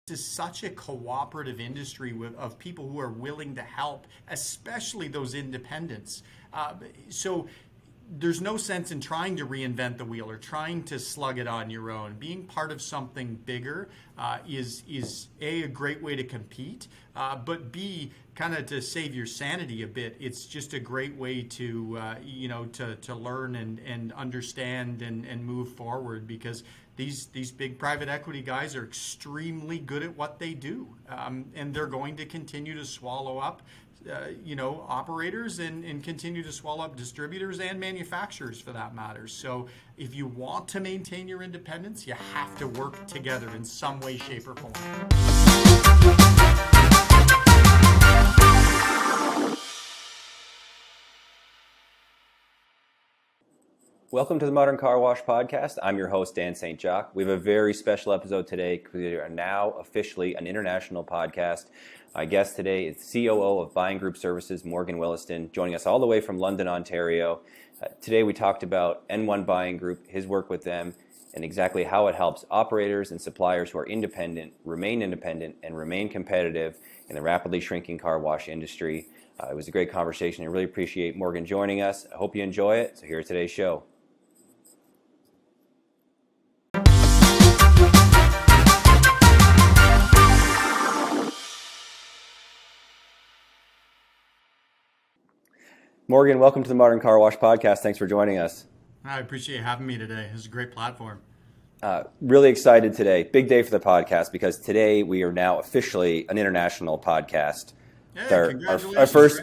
is such a cooperative industry of people who are willing to help, especially those independents. So there's no sense in trying to reinvent the wheel or trying to slug it on your own. Being part of something bigger is a great way to compete, but B, kind of to save your sanity a bit. It's just a great way to to learn and understand and move forward, because these big private equity guys are extremely good at what they do, and they're going to continue to swallow up operators and continue to swallow up distributors and manufacturers for that matter. So if you want to maintain your independence, you have to work together in some way, shape, or form. Welcome to the Mordern Car Wash Podcast. I'm your host, Dan St. Jacques. We have a very special episode today because we are now officially an international podcast. My guest today is COO of Buying Group Services, Morgan Williston, joining us all the way from London, Ontario. Today we talked about N1 Buying Group, his work with them, and exactly how it helps operators and suppliers who are independent, and remain competitive in the rapidly shrinking car wash industry. It was a great conversation. I really appreciate Morgan joining us. I hope you enjoy it. So here's today's show. Morgan, welcome to the Mordern Car Wash Podcast. Thanks for joining us. I appreciate you having me today. It's a great platform. Really excited today. Big day for the podcast because today we are now officially an international podcast. Yeah, our first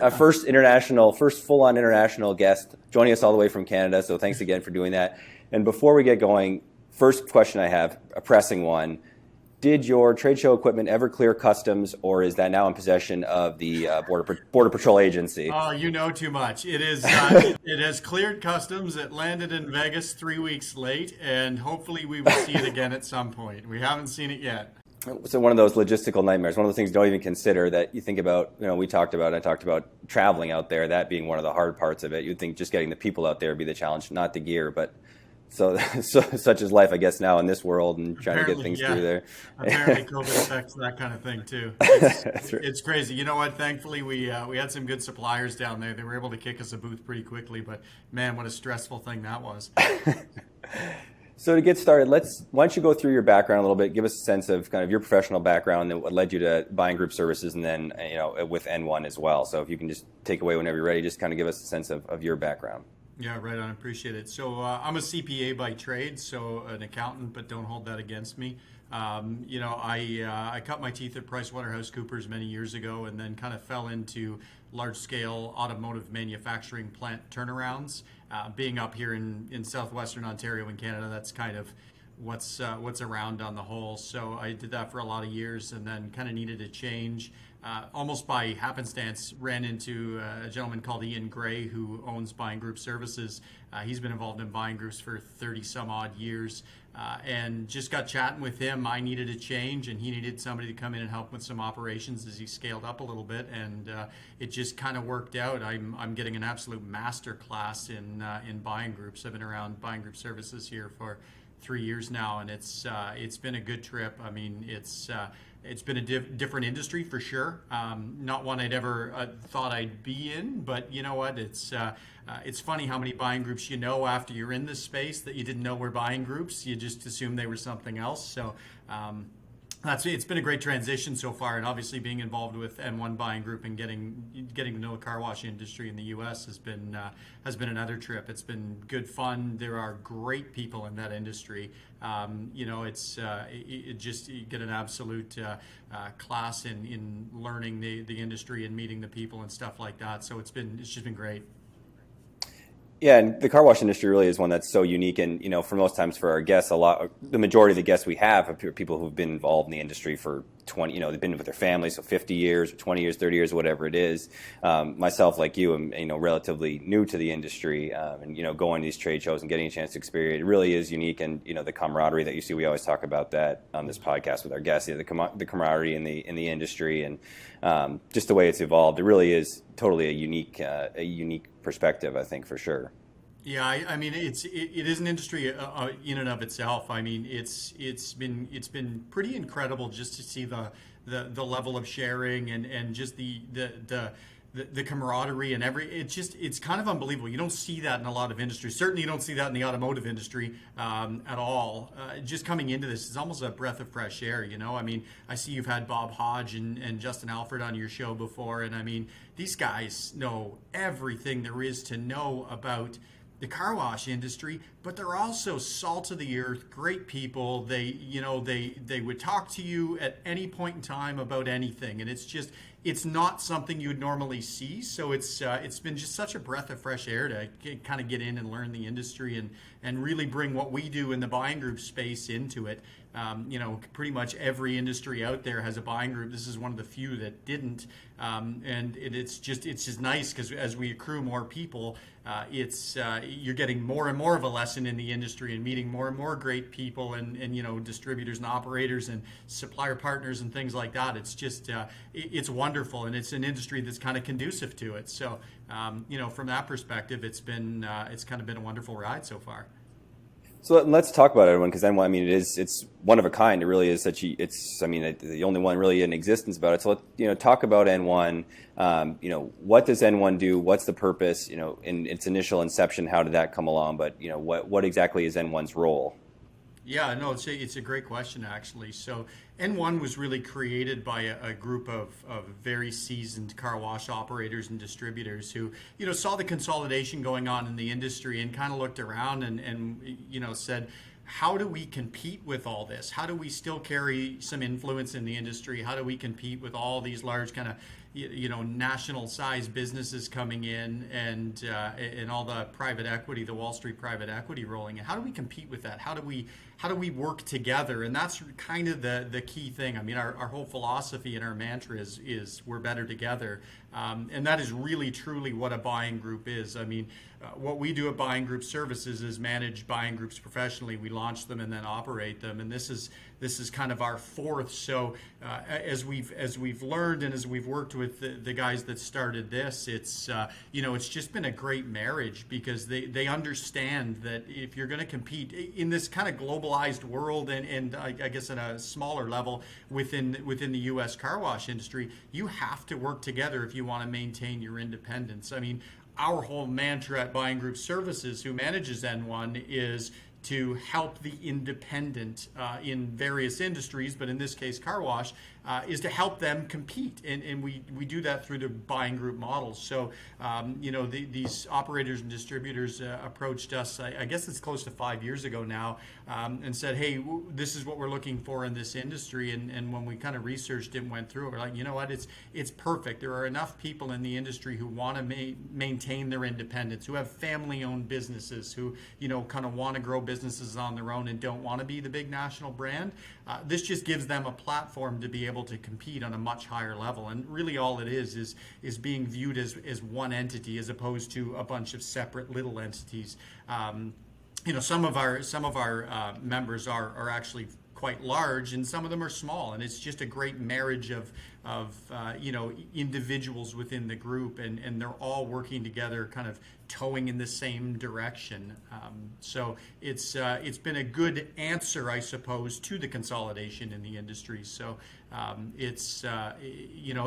full-on international guest joining us all the way from Canada. So thanks again for doing that. And before we get going, first question I have, a pressing one. Did your trade show equipment ever clear customs, or is that now in possession of the Border Patrol Agency? Oh, you know too much. It is. It has cleared customs. It landed in Vegas 3 weeks late, and hopefully we will see it again at some point. We haven't seen it yet. So one of those logistical nightmares, one of the things you don't even consider that you think about, I talked about traveling out there, that being one of the hard parts of it. You'd think just getting the people out there would be the challenge, not the gear, but So such is life, I guess, now in this world and trying to get things through there. Apparently COVID affects that kind of thing too. It's crazy. You know what? Thankfully, we had some good suppliers down there. They were able to kick us a booth pretty quickly, but man, what a stressful thing that was. So to get started, why don't you go through your background a little bit, give us a sense of kind of your professional background and what led you to Buying Group Services and then, with N1 as well. So if you can just take away whenever you're ready, just kind of give us a sense of your background. Yeah, right on. Appreciate it. So I'm a CPA by trade, so an accountant, but don't hold that against me. I cut my teeth at PricewaterhouseCoopers many years ago and then kind of fell into large-scale automotive manufacturing plant turnarounds. Being up here in southwestern Ontario in Canada, that's kind of what's around on the whole. So I did that for a lot of years and then kind of needed a change. Almost by happenstance, ran into a gentleman called Ian Gray who owns Buying Group Services. He's been involved in buying groups for 30 some odd years and just got chatting with him. I needed a change and he needed somebody to come in and help with some operations as he scaled up a little bit, and it just kind of worked out. I'm getting an absolute master class in buying groups. I've been around Buying Group Services here for 3 years now, and it's been a good trip. I mean, it's been a different industry for sure. Not one I'd ever thought I'd be in, but you know what? It's funny how many buying groups after you're in this space that you didn't know were buying groups. You just assumed they were something else. So it's been a great transition so far, and obviously being involved with N1 Buying Group and getting to know the car wash industry in the U.S. has been another trip. It's been good fun. There are great people in that industry. You get an absolute class in learning the industry and meeting the people and stuff like that. So it's just been great. Yeah, and the car wash industry really is one that's so unique. And, for most times for our guests, the majority of the guests we have are people who've been involved in the industry for 20, they've been with their families, so 50 years, or 20 years, 30 years, whatever it is. Myself, like you, am, relatively new to the industry, and, going to these trade shows and getting a chance to experience it really is unique. And, the camaraderie that you see, we always talk about that on this podcast with our guests, the camaraderie in the industry and just the way it's evolved. It really is totally a unique perspective, I think, for sure. Yeah, I mean it is an industry in and of itself. I mean it's been pretty incredible just to see the level of sharing and just the camaraderie and it's kind of unbelievable. You don't see that in a lot of industries. Certainly, you don't see that in the automotive industry at all. Just coming into this is almost a breath of fresh air. I mean, I see you've had Bob Hodge and Justin Alford on your show before, and I mean, these guys know everything there is to know about the car wash industry, but they're also salt of the earth, great people. They would talk to you at any point in time about anything, and it's not something you would normally see. So it's been just such a breath of fresh air to kind of get in and learn the industry and really bring what we do in the buying group space into it. Pretty much every industry out there has a buying group. This is one of the few that didn't, and it's just nice because as we accrue more people, you're getting more and more of a lesson in the industry and meeting more and more great people and distributors and operators and supplier partners and things like that. It's just it's wonderful, and it's an industry that's kind of conducive to it. So from that perspective, it's kind of been a wonderful ride so far. So let's talk about everyone, because N1, I mean, it's one of a kind. It really is the only one really in existence about it. So let's talk about N1. What does N1 do? What's the purpose? In its initial inception, how did that come along? But what exactly is N1's role? Yeah, no, it's a great question, actually. So N1 was really created by a group of very seasoned car wash operators and distributors who, saw the consolidation going on in the industry and kind of looked around and said, how do we compete with all this? How do we still carry some influence in the industry? How do we compete with all these large kind of national size businesses coming in and all the private equity, the Wall Street private equity rolling in? How do we compete with that? How do we work together? And that's kind of the key thing. I mean, our whole philosophy and our mantra is we're better together. And that is really truly what a buying group is. I mean, what we do at Buying Group Services is manage buying groups professionally. We launch them and then operate them. And this is kind of our fourth. So as we've learned and as we've worked with the guys that started this, it's just been a great marriage because they understand that if you're going to compete in this kind of globalized world and I guess at a smaller level within the U.S. car wash industry, you have to work together if you want to maintain your independence. I mean, our whole mantra at Buying Group Services, who manages N1, is to help the independent in various industries, but in this case, car wash, is to help them compete. And we do that through the buying group models. So, these operators and distributors approached us, I guess it's close to 5 years ago now, and said, hey, this is what we're looking for in this industry. And when we kind of researched it and went through it, we're like, you know what, it's perfect. There are enough people in the industry who want to maintain their independence, who have family-owned businesses, who, kind of want to grow businesses on their own and don't want to be the big national brand. This just gives them a platform to be able to compete on a much higher level. And really all it is being viewed as one entity as opposed to a bunch of separate little entities. Some of our members are actually quite large, and some of them are small, and it's just a great marriage of individuals within the group, and they're all working together, kind of towing in the same direction. So it's been a good answer, I suppose, to the consolidation in the industry. So it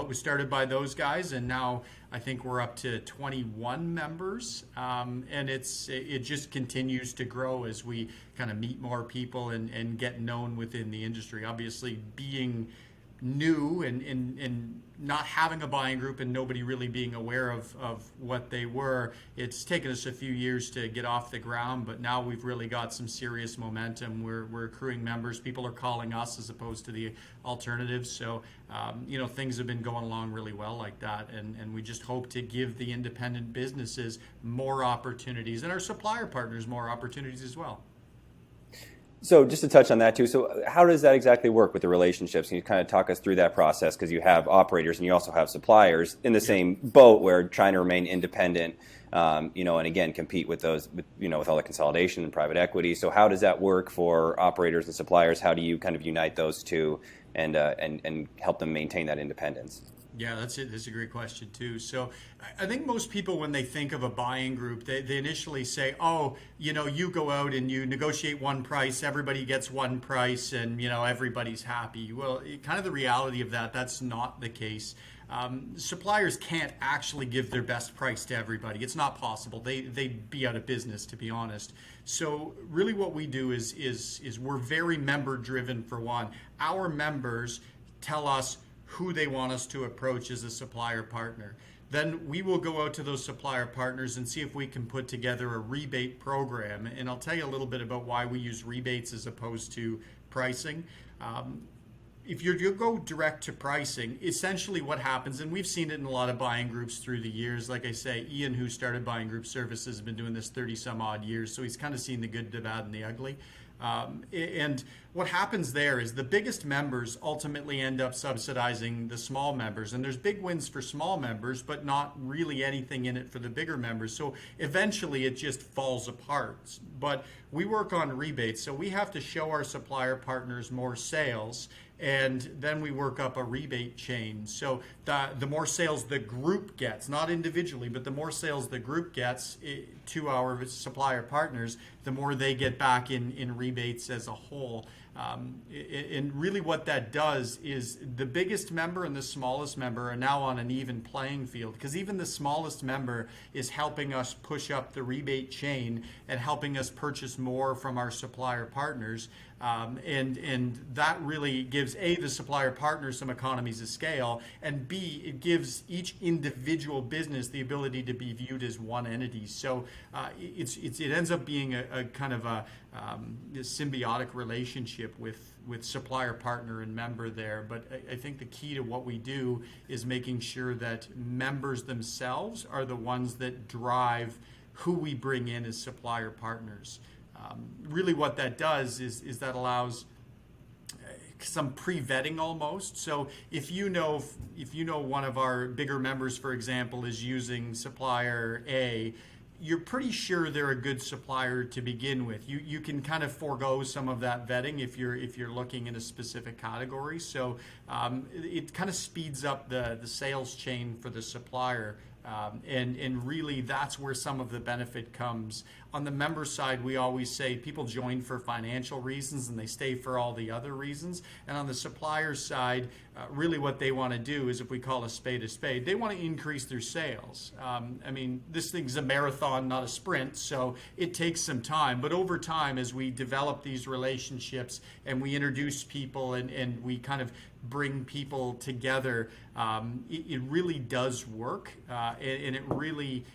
was started by those guys, and now I think we're up to 21 members, and it just continues to grow as we kind of meet more people and get known within the industry. Obviously, being new and not having a buying group and nobody really being aware of what they were, it's taken us a few years to get off the ground, but now we've really got some serious momentum. We're accruing members. People are calling us as opposed to the alternatives. So things have been going along really well like that, and we just hope to give the independent businesses more opportunities and our supplier partners more opportunities as well. So just to touch on that too, so how does that exactly work with the relationships? Can you kind of talk us through that process? Because you have operators and you also have suppliers in the same boat where trying to remain independent, and again, compete with those, with all the consolidation and private equity. So how does that work for operators and suppliers? How do you kind of unite those two and help them maintain that independence? Yeah, that's it. That's a great question too. So I think most people, when they think of a buying group, they initially say, oh, you go out and you negotiate one price, everybody gets one price, and, everybody's happy. Well, kind of the reality of that's not the case. Suppliers can't actually give their best price to everybody. It's not possible. They'd be out of business, to be honest. So really what we do is we're very member driven, for one. Our members tell us who they want us to approach as a supplier partner. Then we will go out to those supplier partners and see if we can put together a rebate program. And I'll tell you a little bit about why we use rebates as opposed to pricing. If you go direct to pricing, essentially what happens, and we've seen it in a lot of buying groups through the years, like I say, Ian, who started Buying Group Services, has been doing this 30 some odd years, so he's kind of seen the good, the bad, and the ugly. And what happens there is the biggest members ultimately end up subsidizing the small members, and there's big wins for small members, but not really anything in it for the bigger members. So eventually it just falls apart. But we work on rebates, so we have to show our supplier partners more sales, and then we work up a rebate chain. So the more sales the group gets, not individually, but the more sales the group gets to our supplier partners, the more they get back in rebates as a whole. And really what that does is the biggest member and the smallest member are now on an even playing field, because even the smallest member is helping us push up the rebate chain and helping us purchase more from our supplier partners. And that really gives the supplier partners some economies of scale, and B, it gives each individual business the ability to be viewed as one entity. So it ends up being a kind of a symbiotic relationship with supplier partner and member there. But I think the key to what we do is making sure that members themselves are the ones that drive who we bring in as supplier partners. Really what that does is that allows some pre-vetting almost. So if you know one of our bigger members, for example, is using supplier A, you're pretty sure they're a good supplier to begin with. You can kind of forego some of that vetting if you're looking in a specific category. So it kind of speeds up the sales chain for the supplier. And really that's where some of the benefit comes. On the member side, we always say people join for financial reasons and they stay for all the other reasons. And on the supplier side, really what they want to do is, if we call a spade, they want to increase their sales. This thing's a marathon, not a sprint, so it takes some time. But over time, as we develop these relationships and we introduce people and we kind of bring people together, it really does work, and it really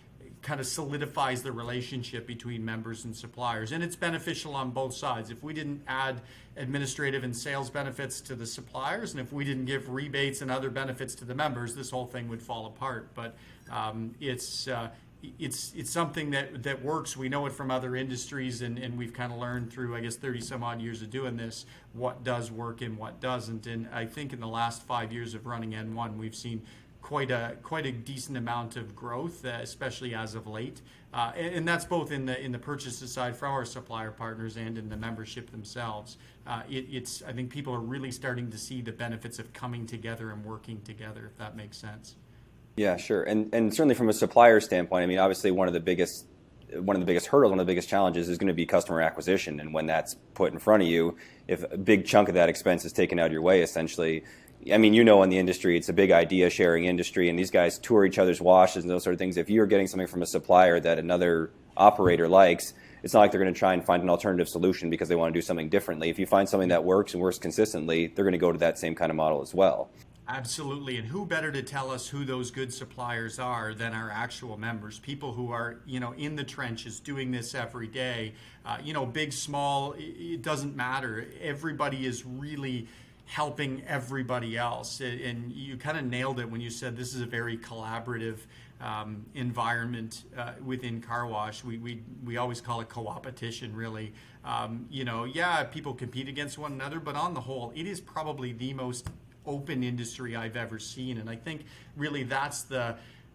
kind of solidifies the relationship between members and suppliers, and it's beneficial on both sides. If we didn't add administrative and sales benefits to the suppliers, and if we didn't give rebates and other benefits to the members, this whole thing would fall apart. But it's something that works. We know it from other industries, and we've kind of learned through, I guess, 30 some odd years of doing this, what does work and what doesn't. And I think in the last 5 years of running N1, we've seen quite a decent amount of growth, especially as of late. And that's both in the purchases side from our supplier partners and in the membership themselves. I think people are really starting to see the benefits of coming together and working together, if that makes sense. Yeah, sure. And certainly from a supplier standpoint, obviously one of the biggest hurdles, one of the biggest challenges is going to be customer acquisition. And when that's put in front of you, if a big chunk of that expense is taken out of your way, essentially, in the industry, it's a big idea sharing industry, and these guys tour each other's washes and those sort of things. If you're getting something from a supplier that another operator likes, it's not like they're going to try and find an alternative solution because they want to do something differently. If you find something that works and works consistently, they're going to go to that same kind of model as well. Absolutely, and who better to tell us who those good suppliers are than our actual members, people who are, in the trenches doing this every day. Big, small, it doesn't matter. Everybody is really helping everybody else, and you kind of nailed it when you said this is a very collaborative environment within car wash. We always call it co-opetition, really. People compete against one another, but on the whole, it is probably the most open industry I've ever seen, and I think really that's the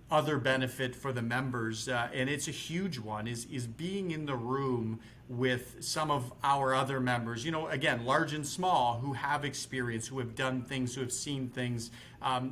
other benefit for the members, and it's a huge one, is being in the room with some of our other members, again, large and small, who have experience, who have done things, who have seen things.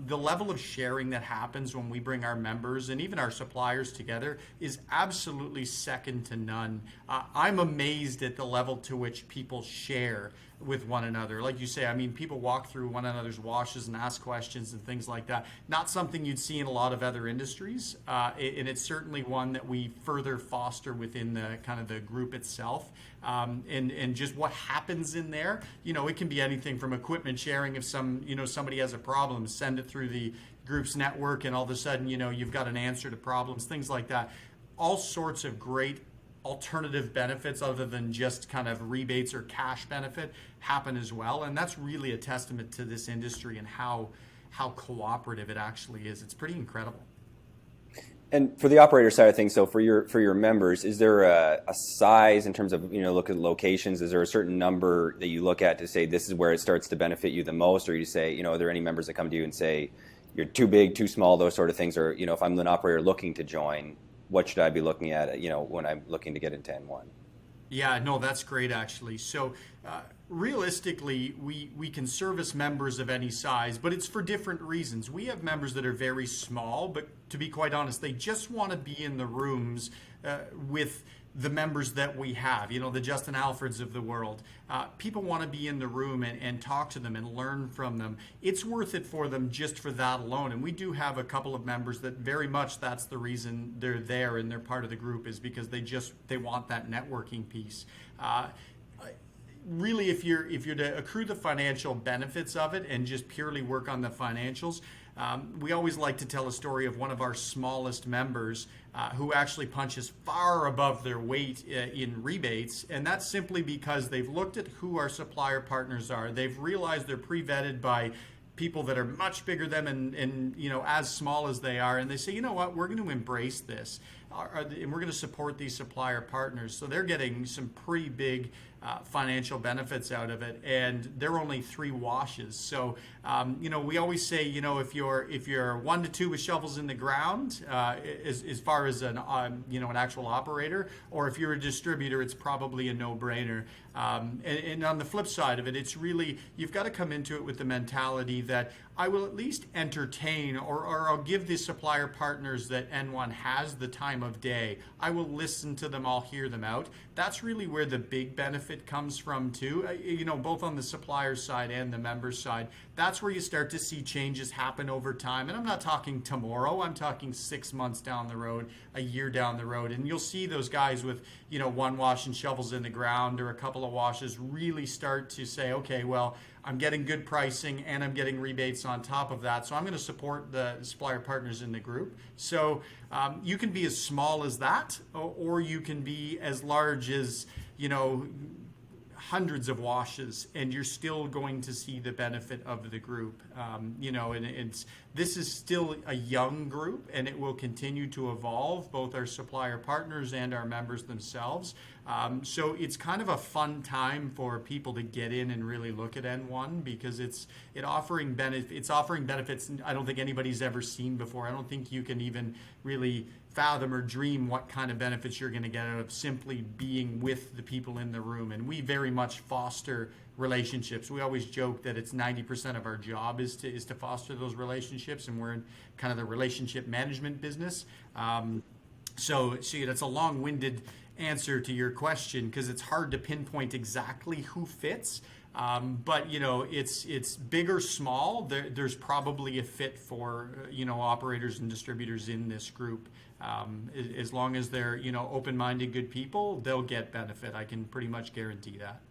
The level of sharing that happens when we bring our members and even our suppliers together is absolutely second to none. I'm amazed at the level to which people share with one another. Like you say, I mean, people walk through one another's washes and ask questions and things like that. Not something you'd see in a lot of other industries, and it's certainly one that we further foster within the kind of the group itself. And just what happens in there, it can be anything from equipment sharing. If somebody has a problem, send it through the group's network, and all of a sudden, you've got an answer to problems, things like that. All sorts of great alternative benefits other than just kind of rebates or cash benefit happen as well. And that's really a testament to this industry and how cooperative it actually is. It's pretty incredible. And for the operator side of things, so for your members, is there a size in terms of, look at locations? Is there a certain number that you look at to say this is where it starts to benefit you the most? Or you say, are there any members that come to you and say you're too big, too small, those sort of things? Or, if I'm an operator looking to join, what should I be looking at, when I'm looking to get into N1? Yeah, no, that's great, actually. So realistically, we can service members of any size, but it's for different reasons. We have members that are very small, but to be quite honest, they just want to be in the rooms with the members that we have, the Justin Alfreds of the world. People want to be in the room and talk to them and learn from them. It's worth it for them just for that alone. And we do have a couple of members that very much that's the reason they're there and they're part of the group, is because they want that networking piece. Really, if you're to accrue the financial benefits of it and just purely work on the financials, we always like to tell a story of one of our smallest members who actually punches far above their weight in rebates, and that's simply because they've looked at who our supplier partners are. They've realized they're pre-vetted by people that are much bigger than them and as small as they are, and they say, you know what, we're going to embrace this, and we're going to support these supplier partners. So they're getting some pretty big financial benefits out of it, and they're only 3 washes. So we always say, if you're 1 to 2 with shovels in the ground, as far as an actual operator, or if you're a distributor, it's probably a no-brainer. And on the flip side of it, it's really, you've got to come into it with the mentality that I will at least entertain, or I'll give the supplier partners that N1 has the time of day. I will listen to them, I'll hear them out. That's really where the big benefit comes from too, both on the supplier side and the member side. That's where you start to see changes happen over time. And I'm not talking tomorrow, I'm talking 6 months down the road, a year down the road. And you'll see those guys with, 1 wash and shovels in the ground or a couple of washes really start to say, okay, well, I'm getting good pricing and I'm getting rebates on top of that. So I'm going to support the supplier partners in the group. So you can be as small as that, or you can be as large as, hundreds of washes, and you're still going to see the benefit of the group. And this is still a young group, and it will continue to evolve, both our supplier partners and our members themselves. So it's kind of a fun time for people to get in and really look at N1, because it's offering benefits I don't think anybody's ever seen before. I don't think you can even really fathom or dream what kind of benefits you're going to get out of simply being with the people in the room. And we very much foster relationships. We always joke that it's 90% of our job is to foster those relationships, and we're in kind of the relationship management business. So that's a long-winded answer to your question, because it's hard to pinpoint exactly who fits. But it's big or small. There's probably a fit for operators and distributors in this group. As long as they're open-minded, good people, they'll get benefit. I can pretty much guarantee that.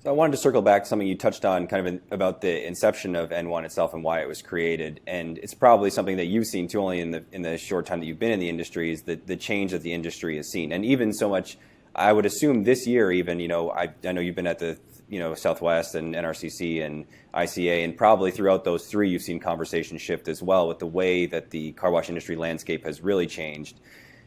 So I wanted to circle back to something you touched on, kind of about the inception of N1 itself and why it was created. And it's probably something that you've seen too, only in the short time that you've been in the industry, is the change that the industry has seen. And even so much, I would assume this year, even I know you've been at the Southwest and NRCC and ICA, and probably throughout those 3, you've seen conversations shift as well with the way that the car wash industry landscape has really changed.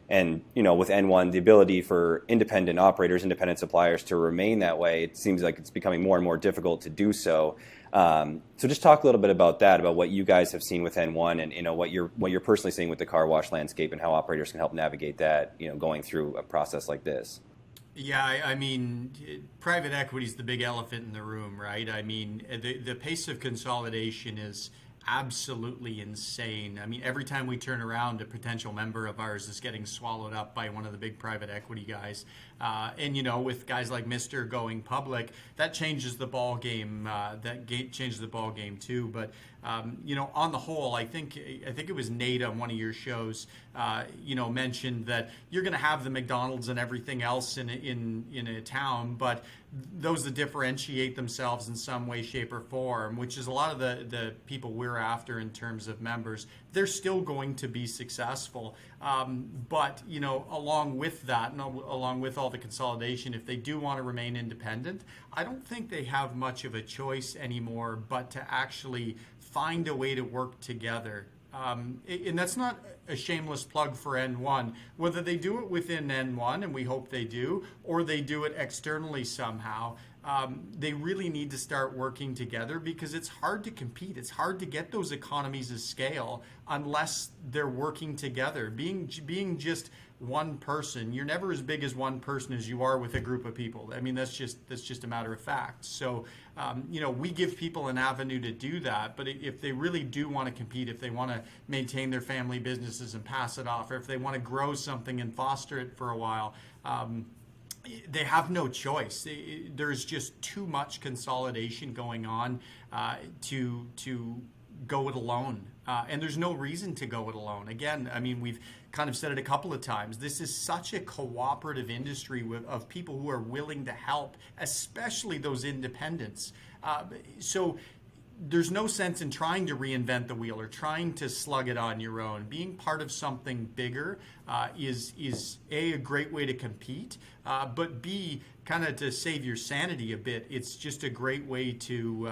And, with N1, the ability for independent operators, independent suppliers to remain that way, it seems like it's becoming more and more difficult to do so. So just talk a little bit about that, about what you guys have seen with N1 and, what you're personally seeing with the car wash landscape and how operators can help navigate that, going through a process like this. Yeah, I mean, private equity is the big elephant in the room, right? I mean, the pace of consolidation is absolutely insane. I mean, every time we turn around, a potential member of ours is getting swallowed up by one of the big private equity guys. And with guys like Mister going public, that changes the ball game. Changes the ball game too. But on the whole, I think it was Nate on one of your shows, mentioned that you're going to have the McDonald's and everything else in a town, but those that differentiate themselves in some way, shape, or form, which is a lot of the people we're after in terms of members, they're still going to be successful. But along with that, and along with all the consolidation, if they do want to remain independent, I don't think they have much of a choice anymore but to actually find a way to work together. And that's not a shameless plug for N1. Whether they do it within N1, and we hope they do, or they do it externally somehow, they really need to start working together because it's hard to compete. It's hard to get those economies of scale unless they're working together. Being just one person, you're never as big as one person as you are with a group of people. I mean, that's just a matter of fact. So, we give people an avenue to do that. But if they really do want to compete, if they want to maintain their family businesses and pass it off, or if they want to grow something and foster it for a while, they have no choice. There's just too much consolidation going on to go it alone. And there's no reason to go it alone. Again, I mean, we've kind of said it a couple of times. This is such a cooperative industry of people who are willing to help, especially those independents. So there's no sense in trying to reinvent the wheel or trying to slug it on your own. Being part of something bigger is a great way to compete, but B, kind of to save your sanity a bit. It's just a great way to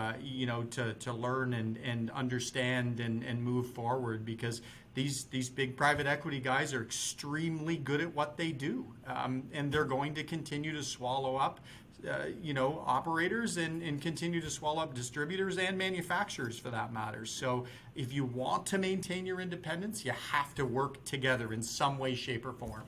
to learn and understand and move forward, because these big private equity guys are extremely good at what they do, and they're going to continue to swallow up operators and continue to swallow up distributors and manufacturers for that matter. So if you want to maintain your independence, you have to work together in some way, shape, or form.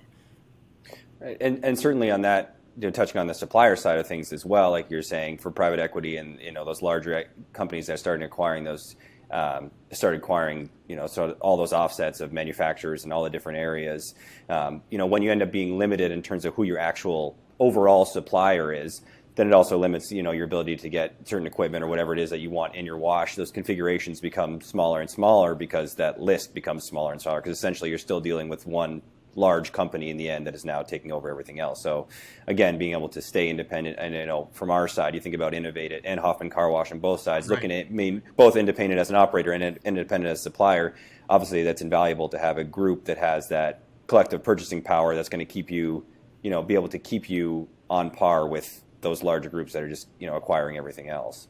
Right. And certainly on that, touching on the supplier side of things as well, like you're saying, for private equity and those larger companies that started acquiring sort of all those offsets of manufacturers and all the different areas. When you end up being limited in terms of who your actual overall supplier is, then it also limits your ability to get certain equipment or whatever it is that you want in your wash. Those configurations become smaller and smaller because that list becomes smaller and smaller, because essentially you're still dealing with one large company in the end that is now taking over everything else. So again, being able to stay independent, and from our side, you think about Innovate and Hoffman Car Wash on both sides, right. Looking at both independent as an operator and independent as a supplier. Obviously, that's invaluable to have a group that has that collective purchasing power that's going to keep you, be able to keep you on par with those larger groups that are just acquiring everything else.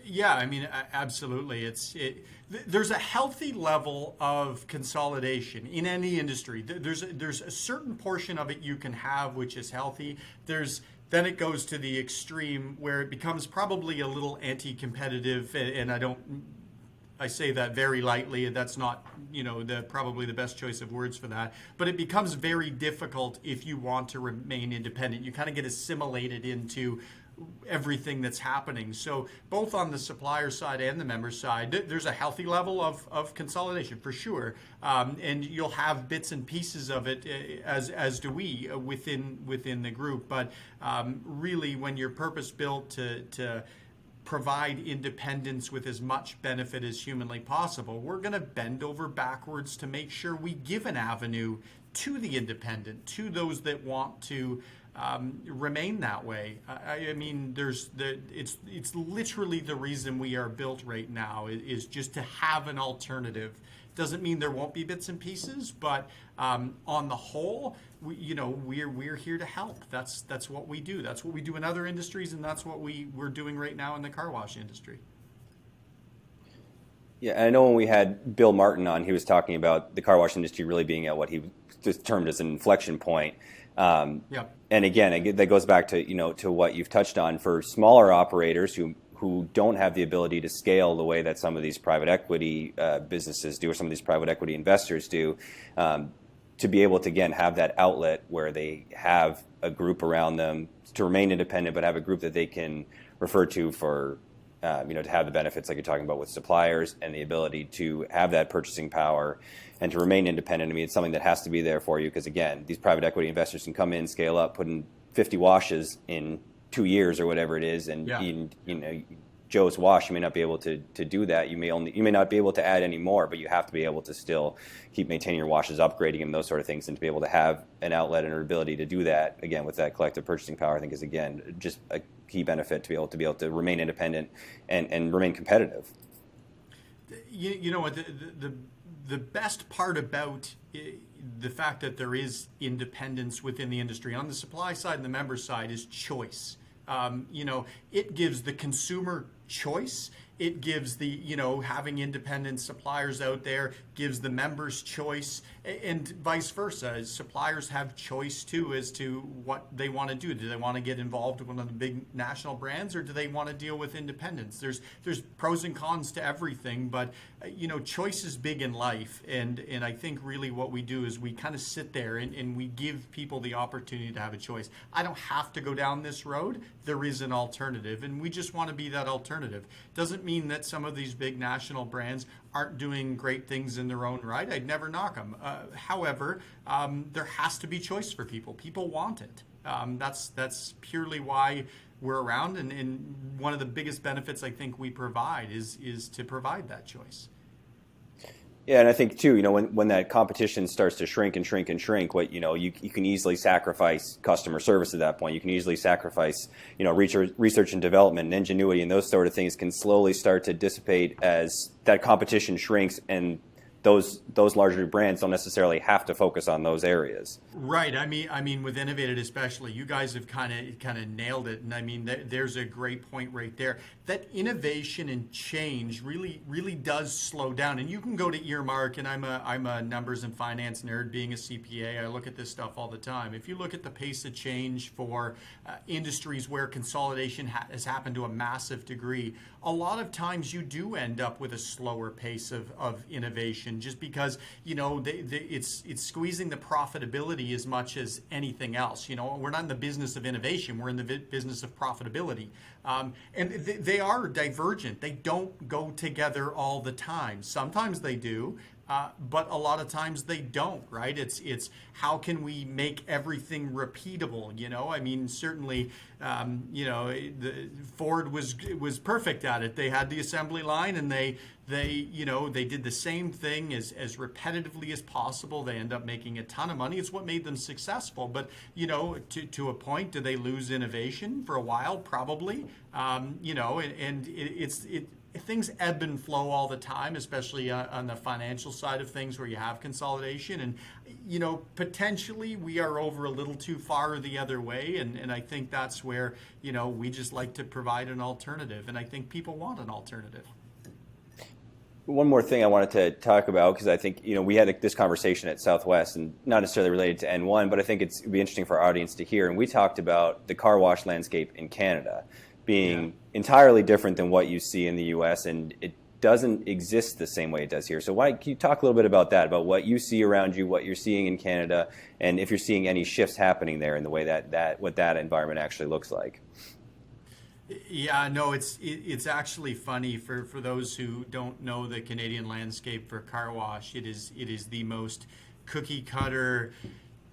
Yeah, I mean, absolutely. There's a healthy level of consolidation in any industry. There's a certain portion of it you can have which is healthy. Then it goes to the extreme where it becomes probably a little anti-competitive, and I say that very lightly. That's not probably the best choice of words for that. But it becomes very difficult if you want to remain independent. You kind of get assimilated into everything that's happening. So both on the supplier side and the member side, there's a healthy level of consolidation for sure, and you'll have bits and pieces of it, as do we within the group. But really, when you're purpose built to provide independence with as much benefit as humanly possible, we're going to bend over backwards to make sure we give an avenue to the independent, to those that want to remain that way. I mean, it's literally the reason we are built right now is just to have an alternative. Doesn't mean there won't be bits and pieces, but on the whole, we're here to help. That's what we do. That's what we do in other industries, and that's what we're doing right now in the car wash industry. Yeah, and I know when we had Bill Martin on, he was talking about the car wash industry really being at what he just termed as an inflection point. Yeah. And again, that goes back to to what you've touched on for smaller operators who don't have the ability to scale the way that some of these private equity businesses do, or some of these private equity investors do. to be able to, again, have that outlet where they have a group around them to remain independent, but have a group that they can refer to for, to have the benefits like you're talking about with suppliers and the ability to have that purchasing power and to remain independent. I mean, it's something that has to be there for you because, again, these private equity investors can come in, scale up, put in 50 washes in 2 years or whatever it is, and Joe's Wash, you may not be able to do that. You may not be able to add any more, but you have to be able to still keep maintaining your washes, upgrading them, those sort of things, and to be able to have an outlet and an ability to do that, again, with that collective purchasing power, I think is, again, just a key benefit to be able to remain independent and remain competitive. You know what, the best part about the fact that there is independence within the industry on the supply side and the member side is choice. It gives the consumer choice. It gives the, having independent suppliers out there gives the members choice, and vice versa. Suppliers have choice too as to what they want to do. Do they want to get involved with one of the big national brands, or do they want to deal with independents? There's pros and cons to everything, but choice is big in life, and I think really what we do is we kind of sit there and we give people the opportunity to have a choice. I don't have to go down this road. There is an alternative, and we just want to be that alternative. Doesn't mean that some of these big national brands aren't doing great things in their own right. I'd never knock them. However, there has to be choice for people. People want it. That's purely why we're around, and one of the biggest benefits I think we provide is to provide that choice. Yeah, and I think too, when that competition starts to shrink and shrink and shrink, you can easily sacrifice customer service at that point. You can easily sacrifice, research and development and ingenuity, and those sort of things can slowly start to dissipate as that competition shrinks, and those larger brands don't necessarily have to focus on those areas. Right. I mean, with Innovated especially, you guys have kind of nailed it, and I mean, there's a great point right there. That innovation and change really does slow down. And you can go to Earmark, and I'm a numbers and finance nerd, being a CPA. I look at this stuff all the time. If you look at the pace of change for industries where consolidation has happened to a massive degree, a lot of times you do end up with a slower pace of innovation, just because it's squeezing the profitability as much as anything else. We're not in the business of innovation; we're in the business of profitability, and they are divergent. They don't go together all the time. Sometimes they do. But a lot of times they don't, right? It's how can we make everything repeatable? I mean, certainly, the Ford was perfect at it. They had the assembly line, and they did the same thing as repetitively as possible. They end up making a ton of money. It's what made them successful. But to a point, do they lose innovation for a while? Probably. Things ebb and flow all the time, especially on the financial side of things where you have consolidation. And, potentially we are over a little too far the other way. And I think that's where, we just like to provide an alternative. And I think people want an alternative. One more thing I wanted to talk about, because I think, we had this conversation at Southwest, and not necessarily related to N1, but I think it'd be interesting for our audience to hear. And we talked about the car wash landscape in Canada being entirely different than what you see in the U.S., and it doesn't exist the same way it does here. So can you talk a little bit about that, about what you see around you, what you're seeing in Canada, and if you're seeing any shifts happening there in the way that what that environment actually looks like? Yeah, no, it's actually funny for those who don't know the Canadian landscape for car wash. It is the most cookie cutter,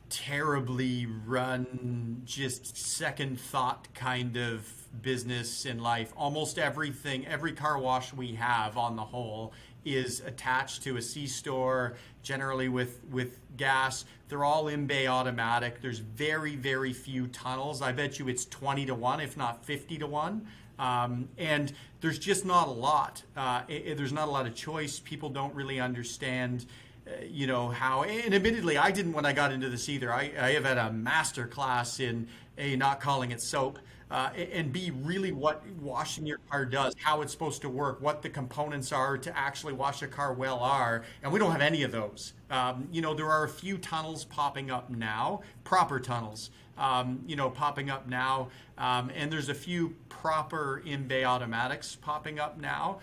terribly run, just second thought kind of business in life. Almost everything, every car wash we have on the whole is attached to a C-store, generally with gas. They're all in-bay automatic. There's very, very few tunnels. I bet you it's 20 to 1, if not 50 to 1. And there's just not a lot. There's not a lot of choice. People don't really understand how, and admittedly, I didn't when I got into this either. I have had a master class in A, not calling it soap, and B, really what washing your car does, how it's supposed to work, what the components are to actually wash a car well are, and we don't have any of those. There are a few tunnels popping up now, proper tunnels, popping up now, and there's a few proper in-bay automatics popping up now,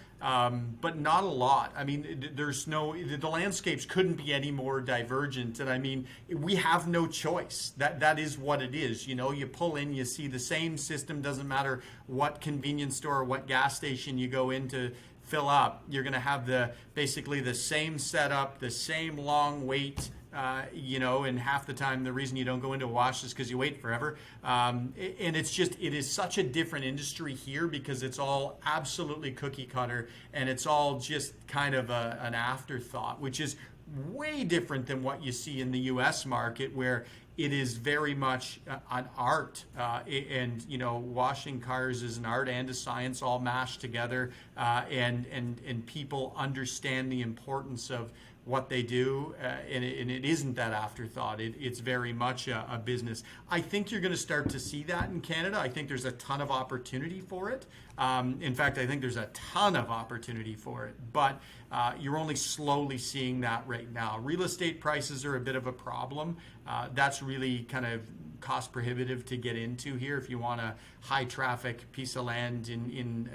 but not a lot. I mean, the landscapes couldn't be any more divergent, and I mean, we have no choice. That is what it is. You pull in, you see the same system, doesn't matter what convenience store or what gas station you go into fill up, you're going to have basically the same setup, the same long wait, and half the time the reason you don't go into a wash is because you wait forever. And it is such a different industry here because it's all absolutely cookie cutter and it's all just kind of an afterthought, which is way different than what you see in the U.S. market, where it is very much an art, and washing cars is an art and a science all mashed together, and people understand the importance of what they do, and it isn't that afterthought. It's very much a business. I think you're going to start to see that in Canada. I think there's a ton of opportunity for it. In fact, I think there's a ton of opportunity for it, but you're only slowly seeing that right now. Real estate prices are a bit of a problem. That's really kind of cost prohibitive to get into here. If you want a high traffic piece of land in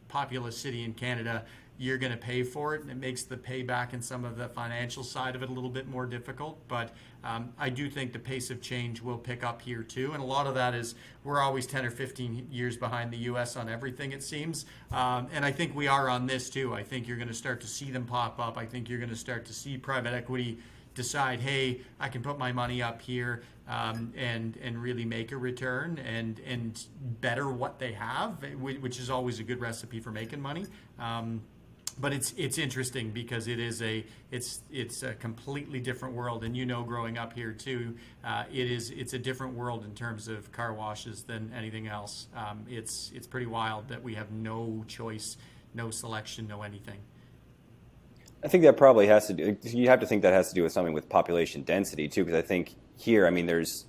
populous city in Canada, you're going to pay for it, and it makes the payback and some of the financial side of it a little bit more difficult. But I do think the pace of change will pick up here too, and a lot of that is we're always 10 or 15 years behind the U.S. on everything, it seems, and I think we are on this too. I think you're going to start to see them pop up. I think you're going to start to see private equity decide, hey, I can put my money up here and really make a return and better what they have, which is always a good recipe for making money. But it's interesting because it's a completely different world, and growing up here too, it's a different world in terms of car washes than anything else. It's pretty wild that we have no choice, no selection, no anything. I think that probably has to do. You have to think that has to do with something with population density too, because I think here, I mean, there's,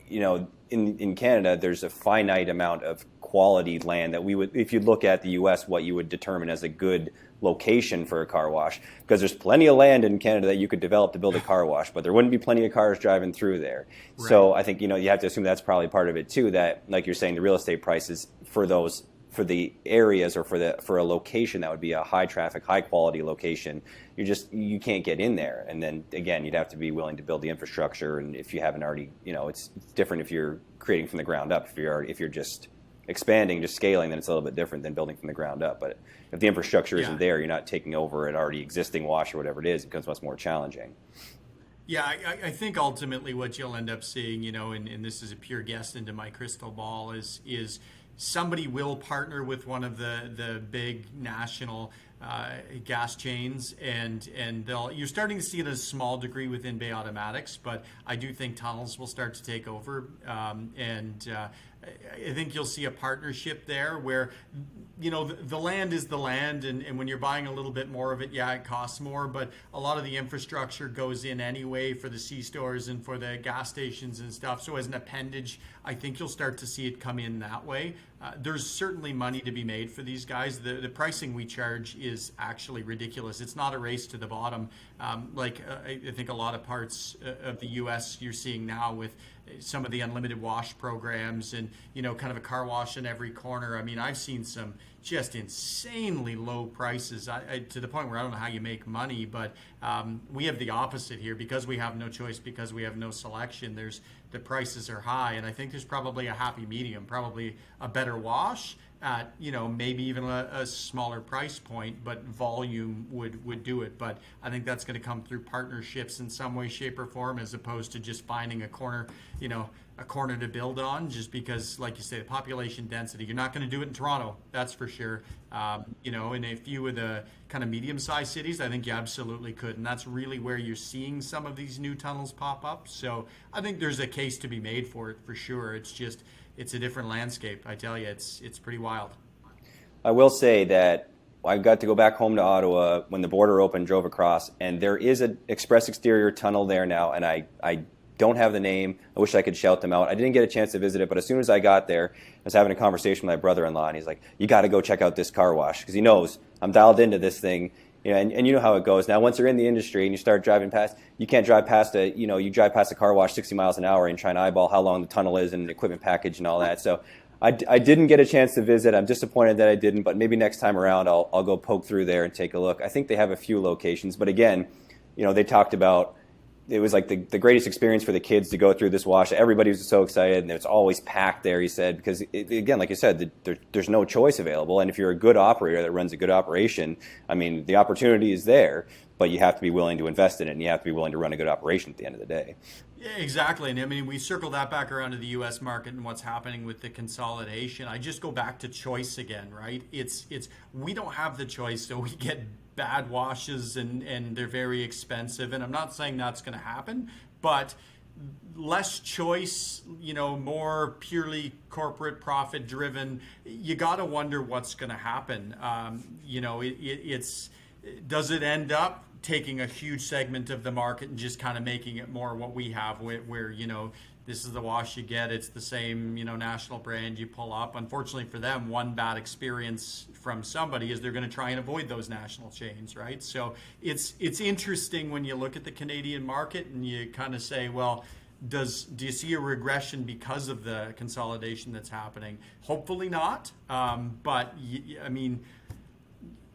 in Canada, there's a finite amount of quality land that we would, if you look at the U.S., what you would determine as a good location for a car wash, because there's plenty of land in Canada that you could develop to build a car wash, but there wouldn't be plenty of cars driving through there. Right. So I think, you have to assume that's probably part of it too, that, like you're saying, the real estate prices for the areas or for a location that would be a high traffic, high quality location, you can't get in there. And then again, you'd have to be willing to build the infrastructure. And if you haven't already, it's different if you're creating from the ground up. If you're just expanding, just scaling, then it's a little bit different than building from the ground up. But if the infrastructure isn't there, you're not taking over an already existing wash or whatever it is, it becomes much more challenging. Yeah, I think ultimately what you'll end up seeing, and this is a pure guess into my crystal ball, is somebody will partner with one of the big national gas chains, and you're starting to see it in a small degree with in-bay automatics, but I do think tunnels will start to take over, and I think you'll see a partnership there where, the land is the land, and when you're buying a little bit more of it, it costs more, but a lot of the infrastructure goes in anyway for the C-stores and for the gas stations and stuff. So as an appendage, I think you'll start to see it come in that way. There's certainly money to be made for these guys. The pricing we charge is actually ridiculous. It's not a race to the bottom. I think a lot of parts of the U.S. you're seeing now with some of the unlimited wash programs and, kind of a car wash in every corner. I mean, I've seen some just insanely low prices to the point where I don't know how you make money, but we have the opposite here because we have no choice, because we have no selection. The prices are high, and I think there's probably a happy medium, probably a better wash at, maybe even a smaller price point, but volume would do it. But I think that's going to come through partnerships in some way, shape, or form, as opposed to just finding a corner to build on, just because, like you say, the population density. You're not going to do it in Toronto, that's for sure. In a few of the kind of medium-sized cities, I think you absolutely could, and that's really where you're seeing some of these new tunnels pop up. So I think there's a case to be made for it for sure. It's a different landscape. I tell you, it's pretty wild. I will say that I got to go back home to Ottawa when the border opened, drove across, and there is an express exterior tunnel there now, and I don't have the name. I wish I could shout them out. I didn't get a chance to visit it, but as soon as I got there, I was having a conversation with my brother-in-law, and he's like, you got to go check out this car wash, because he knows I'm dialed into this thing. You know, and you know how it goes. Now, once you're in the industry and you start driving past, you can't drive past you drive past a car wash 60 miles an hour and try and eyeball how long the tunnel is and the equipment package and all that. So I didn't get a chance to visit. I'm disappointed that I didn't, but maybe next time around I'll go poke through there and take a look. I think they have a few locations, but again, they talked about it was like the greatest experience for the kids to go through this wash. Everybody was so excited, and it's always packed there, he said, because, again, like you said, there's no choice available. And if you're a good operator that runs a good operation, I mean, the opportunity is there, but you have to be willing to invest in it, and you have to be willing to run a good operation at the end of the day. Yeah, exactly. And I mean, we circle that back around to the U.S. market and what's happening with the consolidation. I just go back to choice again, right? It's we don't have the choice, so we get bad washes and they're very expensive. And I'm not saying that's going to happen, but less choice, more purely corporate profit driven, you got to wonder what's going to happen. Does it end up taking a huge segment of the market and just kind of making it more what we have where this is the wash you get, it's the same national brand you pull up. Unfortunately for them, one bad experience from somebody is they're going to try and avoid those national chains, right? So it's interesting when you look at the Canadian market and you kind of say, well, do you see a regression because of the consolidation that's happening? Hopefully not, but I mean,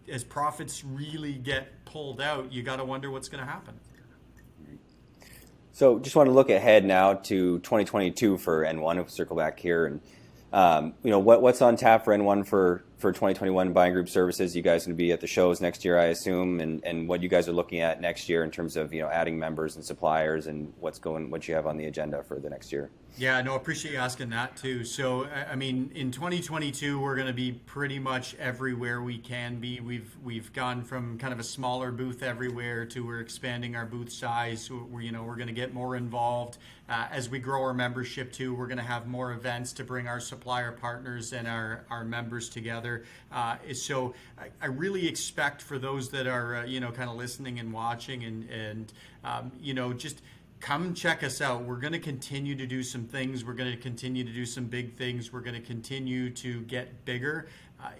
as profits really get pulled out, you got to wonder what's going to happen. So just want to look ahead now to 2022 for N1. We'll circle back here. And, what's on tap for N1 for 2021 buying group services? You guys going to be at the shows next year, I assume, and what you guys are looking at next year in terms of, adding members and suppliers and what you have on the agenda for the next year. Yeah, no, appreciate you asking that too. So, I mean, in 2022, we're going to be pretty much everywhere we can be. We've gone from kind of a smaller booth everywhere to we're expanding our booth size. We're going to get more involved. As we grow our membership too, we're going to have more events to bring our supplier partners and our members together. So I really expect for those that are, kind of listening and watching and just come check us out. We're going to continue to do some things. We're going to continue to do some big things. We're going to continue to get bigger.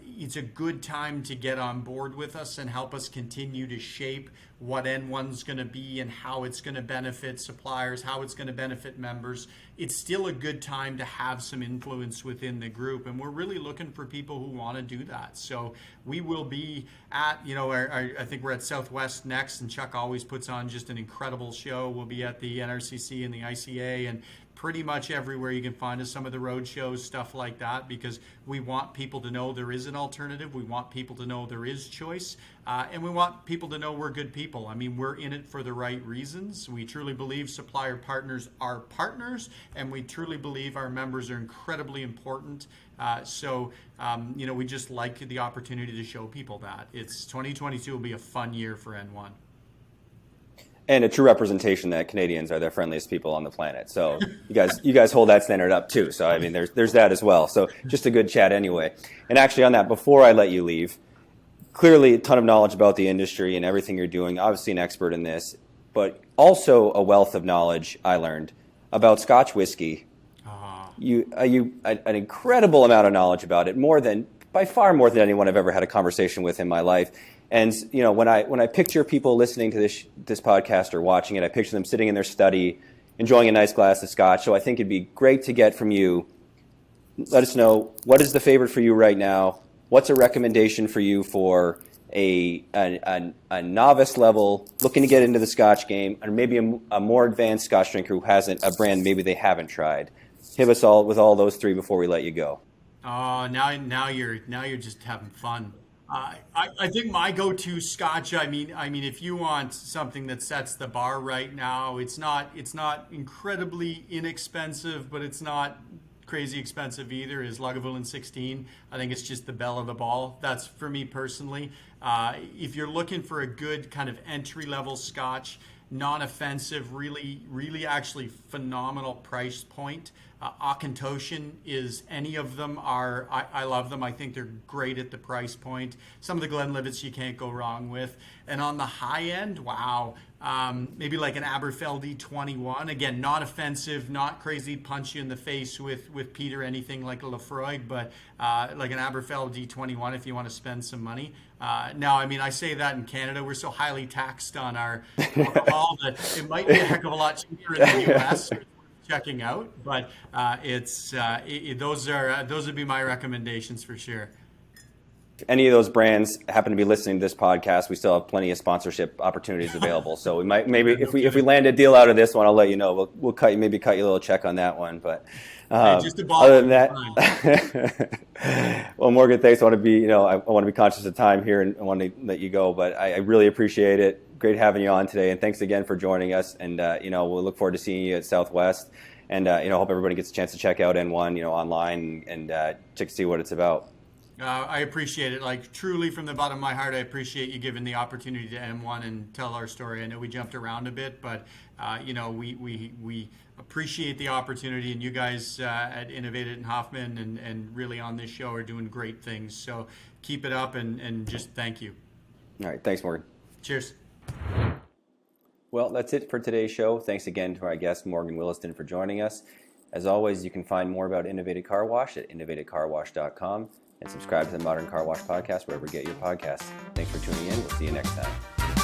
It's a good time to get on board with us and help us continue to shape what N1's going to be and how it's going to benefit suppliers, how it's going to benefit members. It's still a good time to have some influence within the group, and we're really looking for people who want to do that. So we will be at, I think we're at Southwest next, and Chuck always puts on just an incredible show. We'll be at the NRCC and the ICA and pretty much everywhere you can find us, some of the road shows, stuff like that, because we want people to know there is an alternative. We want people to know there is choice, and we want people to know we're good people. I mean, we're in it for the right reasons. We truly believe supplier partners are partners, and we truly believe our members are incredibly important. We just like the opportunity to show people that. 2022 will be a fun year for N1. And a true representation that Canadians are the friendliest people on the planet. So you guys hold that standard up too. So I mean, there's that as well. So just a good chat anyway. And actually on that, before I let you leave, clearly a ton of knowledge about the industry and everything you're doing. Obviously an expert in this, but also a wealth of knowledge I learned about Scotch whiskey. An incredible amount of knowledge about it, by far more than anyone I've ever had a conversation with in my life. And when I picture people listening to this podcast or watching it, I picture them sitting in their study, enjoying a nice glass of Scotch. So I think it'd be great to get from you. Let us know, what is the favorite for you right now? What's a recommendation for you for a novice level looking to get into the Scotch game, or maybe a more advanced Scotch drinker who hasn't a brand maybe they haven't tried? Hit us all with all those three before we let you go. Oh, now you're just having fun. I think my go-to Scotch. I mean, if you want something that sets the bar right now, it's not incredibly inexpensive, but it's not crazy expensive either. Is Lagavulin 16? I think it's just the belle of the ball. That's for me personally. If you're looking for a good kind of entry-level Scotch, non-offensive, really actually phenomenal price point. Auchentoshan is, any of them are, I love them. I think they're great at the price point. Some of the Glenlivets you can't go wrong with. And on the high end, wow, maybe like an Aberfeldy 21. Again, not offensive, not crazy punch you in the face with Peter, anything like a Lafroig, but like an Aberfeldy 21 if you want to spend some money. Now, I mean, I say that in Canada, we're so highly taxed on our alcohol that it might be a heck of a lot cheaper in the U.S. checking out, but those would be my recommendations for sure. If any of those brands happen to be listening to this podcast, we still have plenty of sponsorship opportunities available. So we might, maybe if we land a deal out of this one, I'll let you know. We'll cut you a little check on that one. But just other than that, well, Morgan, thanks. I want to be conscious of time here and I want to let you go. But I really appreciate it. Great having you on today, and thanks again for joining us. And we'll look forward to seeing you at Southwest. And hope everybody gets a chance to check out N1, online and check to see what it's about. I appreciate it. Like, truly, from the bottom of my heart, I appreciate you giving the opportunity to M1 and tell our story. I know we jumped around a bit, but we appreciate the opportunity, and you guys at Innovated and Hoffman and really on this show are doing great things. So keep it up, and just thank you. All right. Thanks, Morgan. Cheers. Well, that's it for today's show. Thanks again to our guest, Morgan Williston, for joining us. As always, you can find more about Innovated Car Wash at innovatedcarwash.com and subscribe to the Mordern Car Wash Podcast wherever you get your podcasts. Thanks for tuning in. We'll see you next time.